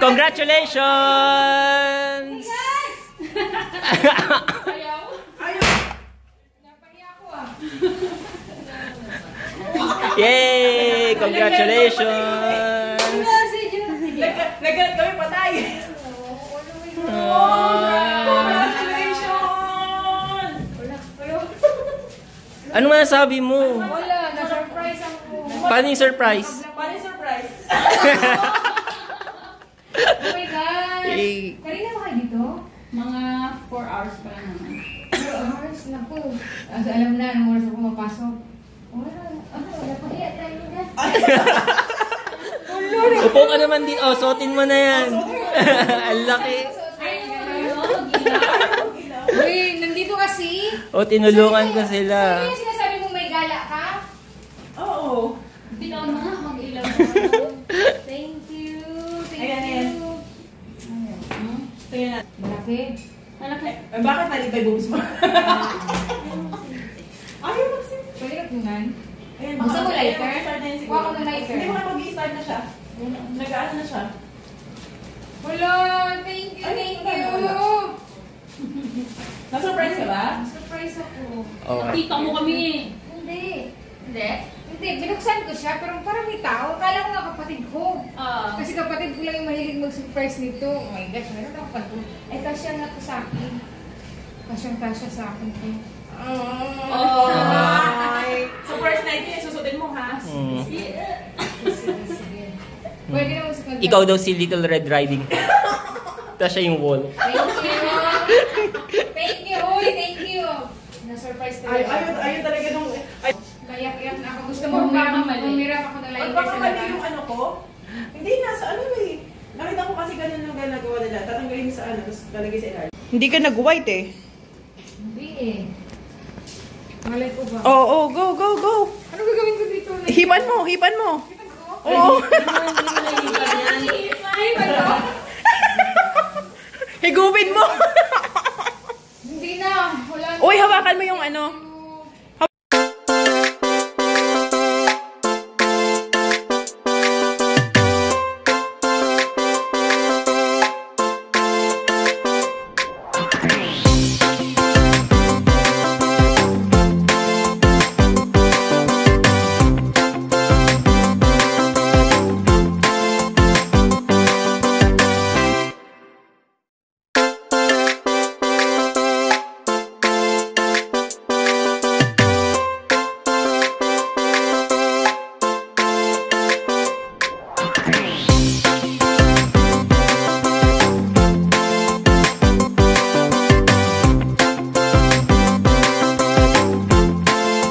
Congratulations! Ayaw? Napahiya ako ah. Yay! Congratulations! Nagalit kami patay. Congratulations! Ano masasabi mo? Wala, na-surprise ako. Paano yung surprise? Paano yung surprise? Oh my God! Eh, Kanina ba kayo dito? Mga 4 hours pa lang naman. 4 hours na po. Alam na, anong oras ako mapasok. Wala, napahiya tayo na. upo ka naman din. Oh, suotin mo na yan. Ang laki. Uy, nandito kasi. O, tinulungan ko sila. Ano yung sinasabi mong may gala ka? Oo. Bitaw na nga, mag-ilaw. Thank you. Ayan, ayan. Tingnan natin. Malaki. Malaki. Bakit nalibay boobs mo? Ayaw magsin. Pwede ka tungan. Ayan, Gusto mo lighter? Start na yun siguro. Huwag ako ng lighter. Hindi mo na mag-i-start na siya. Nag-ano na siya. Wala, thank you, thank you. Na-surprise ka ba? Surprise ako. Oh. Nakita mo kami. Hindi. Hindi? Hindi, binuksan ko siya, pero parang may tao. Kala ko nga kapatid ko. Kasi kapatid ko lang yung mahilig mag-surprise nito. Oh my gosh, meron ako kapatid. Ay, kasya nga to sa akin. Kasyang-kasya sa akin to. Oh. Surprise night yun. Susutin mo ha. Sige. Pwede na musical. Ikaw daw si Little Red Riding. Tapos siya yung wolf. Thank you. Thank you. Uy, thank you. Na-surprise talaga. Ayun talaga nung... Kayak-kayak na ako. Gusto mo umiram ako ng Ay, lighter baka sa mali labas. yung ano ko? Hindi, nasa ano eh. Nakita ko kasi ganun yung ginagawa nila. Tatanggalin mo sa ano, tapos lalagay sa ilalim. Hindi ka nag-white eh. Hindi eh. Malay ko ba? Oo, go, go, go. Ano gagawin ko dito? Hipan mo, hipan mo. Hipan ko? Oo. Hipan ko? Higupin mo. Hindi na. Wala na. Uy, hawakan mo yung ano.